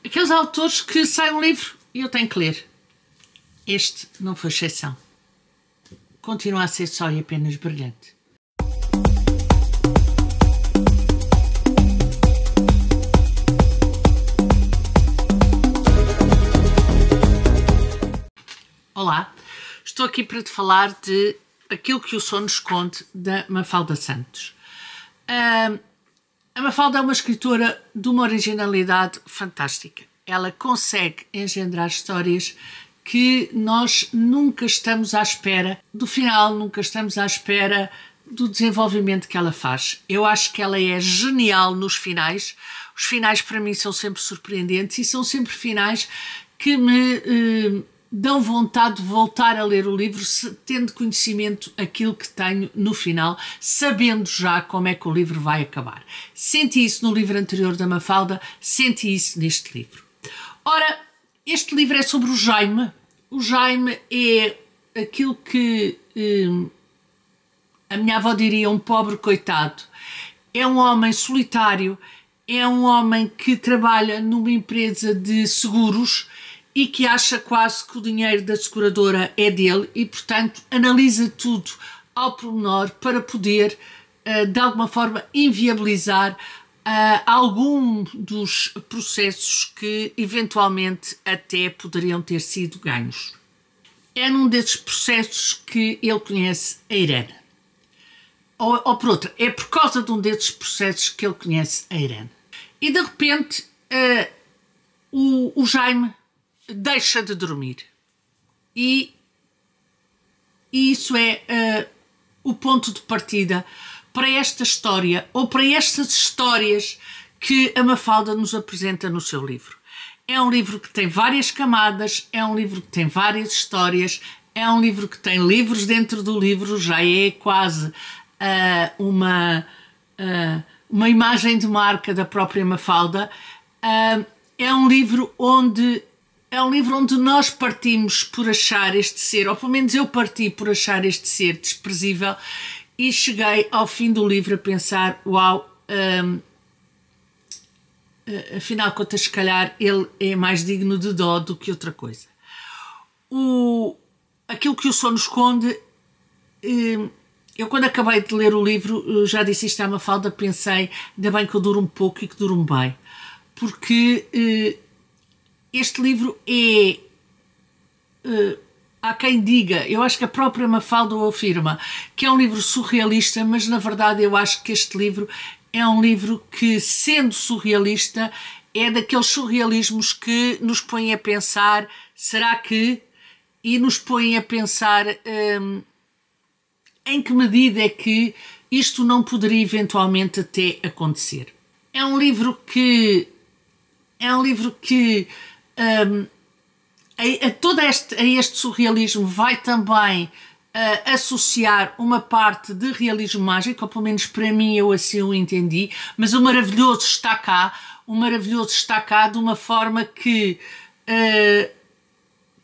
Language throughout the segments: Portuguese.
Aqueles autores que saem um livro e eu tenho que ler. Este não foi exceção. Continua a ser só e apenas brilhante. Olá, estou aqui para te falar de Aquilo que o Sono Esconde, da Mafalda Santos. A Mafalda é uma escritora de uma originalidade fantástica. Ela consegue engendrar histórias que nós nunca estamos à espera do final, nunca estamos à espera do desenvolvimento que ela faz. Eu acho que ela é genial nos finais. Os finais para mim são sempre surpreendentes e são sempre finais que me dão vontade de voltar a ler o livro, tendo conhecimento aquilo que tenho no final, sabendo já como é que o livro vai acabar. Senti isso no livro anterior da Mafalda, senti isso neste livro. Ora, este livro é sobre o Jaime. O Jaime é aquilo que a minha avó diria um pobre coitado. É um homem solitário, é um homem que trabalha numa empresa de seguros e que acha quase que o dinheiro da seguradora é dele e, portanto, analisa tudo ao pormenor para poder, de alguma forma, inviabilizar algum dos processos que, eventualmente, até poderiam ter sido ganhos. É num desses processos que ele conhece a Irene. Ou por outra, é por causa de um desses processos que ele conhece a Irene. E, de repente, o Jaime deixa de dormir e isso é o ponto de partida para esta história ou para estas histórias que a Mafalda nos apresenta no seu livro. É um livro que tem várias camadas, é um livro que tem várias histórias, é um livro que tem livros dentro do livro, já é quase uma imagem de marca da própria Mafalda. É um livro onde nós partimos por achar este ser, ou pelo menos eu parti por achar este ser desprezível e cheguei ao fim do livro a pensar, uau, afinal de contas, se calhar ele é mais digno de dó do que outra coisa. Aquilo que o Sono Esconde, eu quando acabei de ler o livro, já disse isto à Mafalda, pensei, ainda bem que eu duro um pouco e que duro bem, porque este livro é, há quem diga, eu acho que a própria Mafalda o afirma, que é um livro surrealista, mas na verdade eu acho que este livro é um livro que, sendo surrealista, é daqueles surrealismos que nos põem a pensar, será que? E nos põem a pensar em que medida é que isto não poderia eventualmente até acontecer. É um livro que a este surrealismo vai também associar uma parte de realismo mágico, ou pelo menos para mim eu assim o entendi, mas o maravilhoso está cá de uma forma que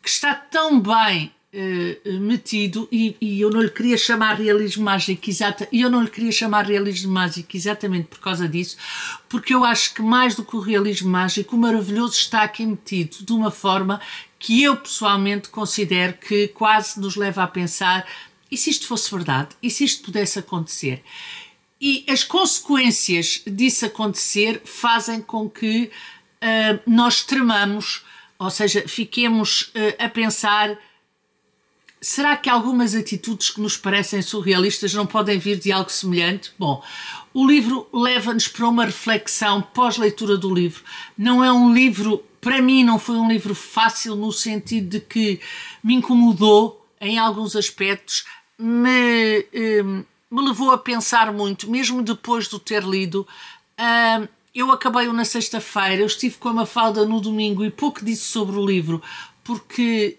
está tão bem metido, e eu não lhe queria chamar realismo mágico exatamente por causa disso, porque eu acho que mais do que o realismo mágico, o maravilhoso está aqui metido de uma forma que eu pessoalmente considero que quase nos leva a pensar, e se isto fosse verdade? E se isto pudesse acontecer? E as consequências disso acontecer fazem com que nós tremamos, ou seja, fiquemos a pensar, será que algumas atitudes que nos parecem surrealistas não podem vir de algo semelhante? Bom, o livro leva-nos para uma reflexão pós-leitura do livro. Não é um livro, para mim não foi um livro fácil no sentido de que me incomodou em alguns aspectos, me levou a pensar muito, mesmo depois de o ter lido. Eu acabei-o na sexta-feira, eu estive com a Mafalda no domingo e pouco disse sobre o livro, porque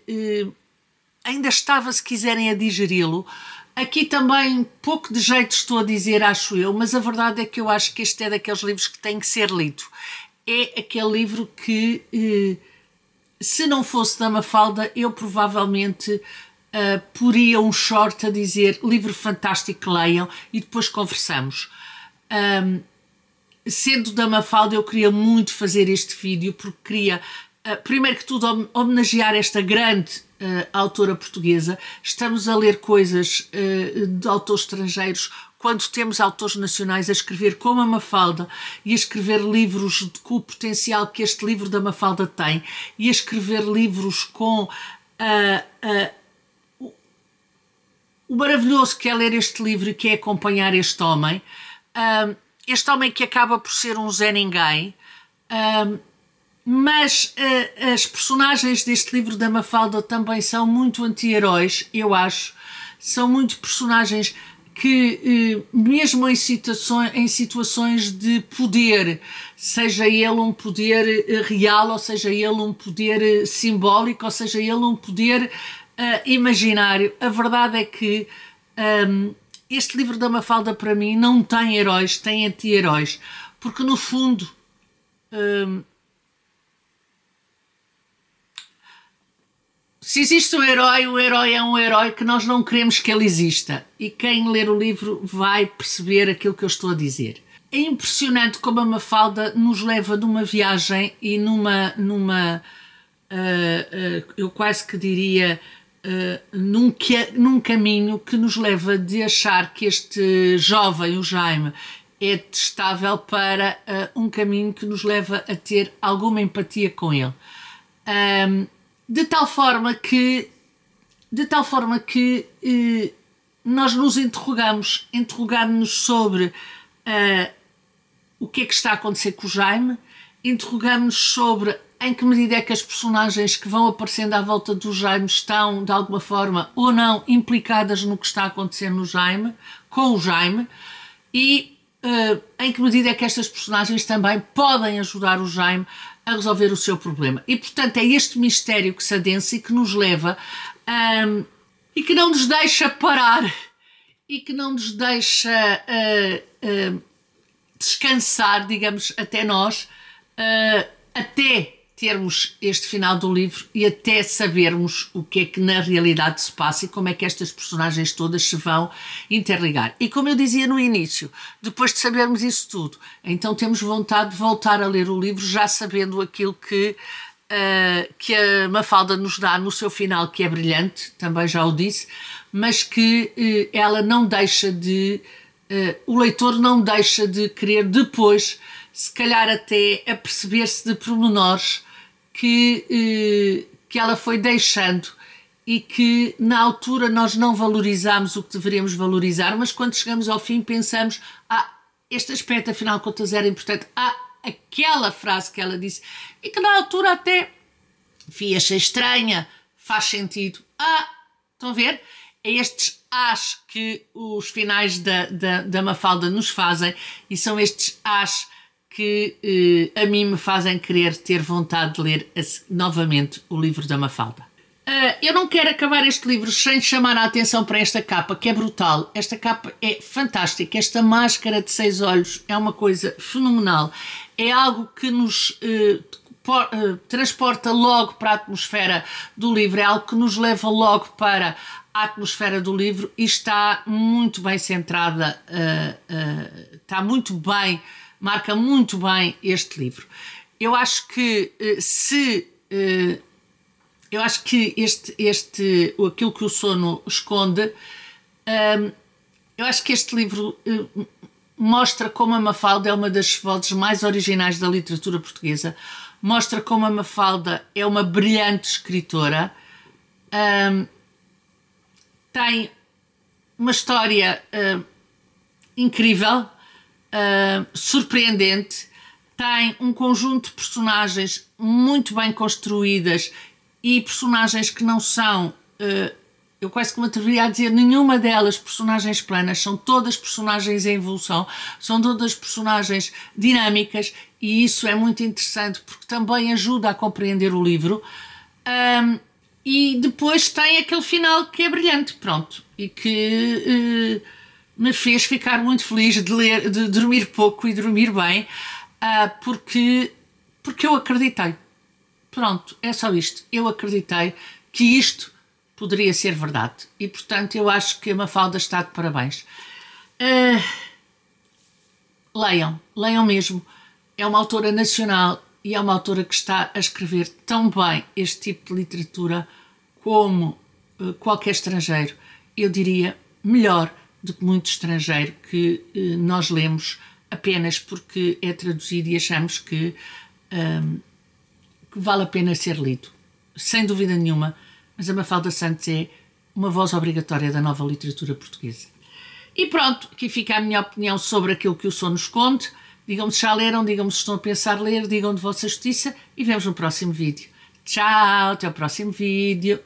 ainda estava, se quiserem, a digeri-lo. Aqui também pouco de jeito estou a dizer, acho eu, mas a verdade é que eu acho que este é daqueles livros que tem que ser lido. É aquele livro que, se não fosse da Mafalda, eu provavelmente poria um short a dizer livro fantástico, leiam, e depois conversamos. sendo da Mafalda, eu queria muito fazer este vídeo, porque queria, primeiro que tudo, homenagear esta grande autora portuguesa. Estamos a ler coisas de autores estrangeiros, quando temos autores nacionais a escrever como a Mafalda e a escrever livros com o potencial que este livro da Mafalda tem, e a escrever livros com o maravilhoso que é ler este livro e que é acompanhar este homem que acaba por ser um Zé Ninguém, mas as personagens deste livro da Mafalda também são muito anti-heróis, eu acho. São muito personagens que, mesmo em situações de poder, seja ele um poder real, ou seja ele um poder simbólico, ou seja ele um poder imaginário, a verdade é que este livro da Mafalda, para mim, não tem heróis, tem anti-heróis, porque no fundo se existe um herói, o herói é um herói que nós não queremos que ele exista, e quem ler o livro vai perceber aquilo que eu estou a dizer. É impressionante como a Mafalda nos leva numa viagem e eu quase que diria num caminho que nos leva de achar que este jovem, o Jaime, é detestável, para um caminho que nos leva a ter alguma empatia com ele. De tal forma que nós nos interrogamos sobre o que é que está a acontecer com o Jaime, interrogamos sobre em que medida é que as personagens que vão aparecendo à volta do Jaime estão, de alguma forma ou não, implicadas no que está a acontecer com o Jaime, e em que medida é que estas personagens também podem ajudar o Jaime a resolver o seu problema. E, portanto, é este mistério que se adensa e que nos leva e que não nos deixa parar e que não nos deixa descansar, digamos, até nós, até termos este final do livro e até sabermos o que é que na realidade se passa e como é que estas personagens todas se vão interligar. E como eu dizia no início, depois de sabermos isso tudo, então temos vontade de voltar a ler o livro já sabendo aquilo que a Mafalda nos dá no seu final, que é brilhante, também já o disse, mas que ela não deixa de... o leitor não deixa de querer depois, se calhar até a perceber-se de pormenores que ela foi deixando e que na altura nós não valorizámos o que deveríamos valorizar, mas quando chegamos ao fim pensamos, este aspecto afinal de contas era importante, aquela frase que ela disse e que na altura até achei estranha, faz sentido. Estão a ver? É estes que os finais da Mafalda nos fazem, e são estes que a mim me fazem querer ter vontade de ler novamente o livro da Mafalda. Eu não quero acabar este livro sem chamar a atenção para esta capa, que é brutal. Esta capa é fantástica. Esta máscara de 6 olhos é uma coisa fenomenal. É algo que nos transporta logo para a atmosfera do livro, é algo que nos leva logo para a atmosfera do livro e está muito bem centrada, está muito bem, marca muito bem este livro. Eu acho que aquilo que o sono esconde, eu acho que este livro mostra como a Mafalda é uma das vozes mais originais da literatura portuguesa, mostra como a Mafalda é uma brilhante escritora, tem uma história incrível, surpreendente, tem um conjunto de personagens muito bem construídas e personagens que não são, eu quase que me atreveria a dizer, nenhuma delas personagens planas, são todas personagens em evolução, são todas personagens dinâmicas, e isso é muito interessante porque também ajuda a compreender o livro. E depois tem aquele final que é brilhante, pronto, e que me fez ficar muito feliz de dormir pouco e dormir bem, porque eu acreditei. Pronto, é só isto. Eu acreditei que isto poderia ser verdade. E, portanto, eu acho que a Mafalda está de parabéns. leiam, leiam mesmo. É uma autora nacional e é uma autora que está a escrever tão bem este tipo de literatura como qualquer estrangeiro. Eu diria melhor do que muito estrangeiro que nós lemos apenas porque é traduzido e achamos que vale a pena ser lido. Sem dúvida nenhuma, mas a Mafalda Santos é uma voz obrigatória da nova literatura portuguesa. E pronto, aqui fica a minha opinião sobre aquilo que o sono esconde. Digam-me se já leram, digam-me se estão a pensar ler, digam de vossa justiça e vemos no próximo vídeo. Tchau, até o próximo vídeo.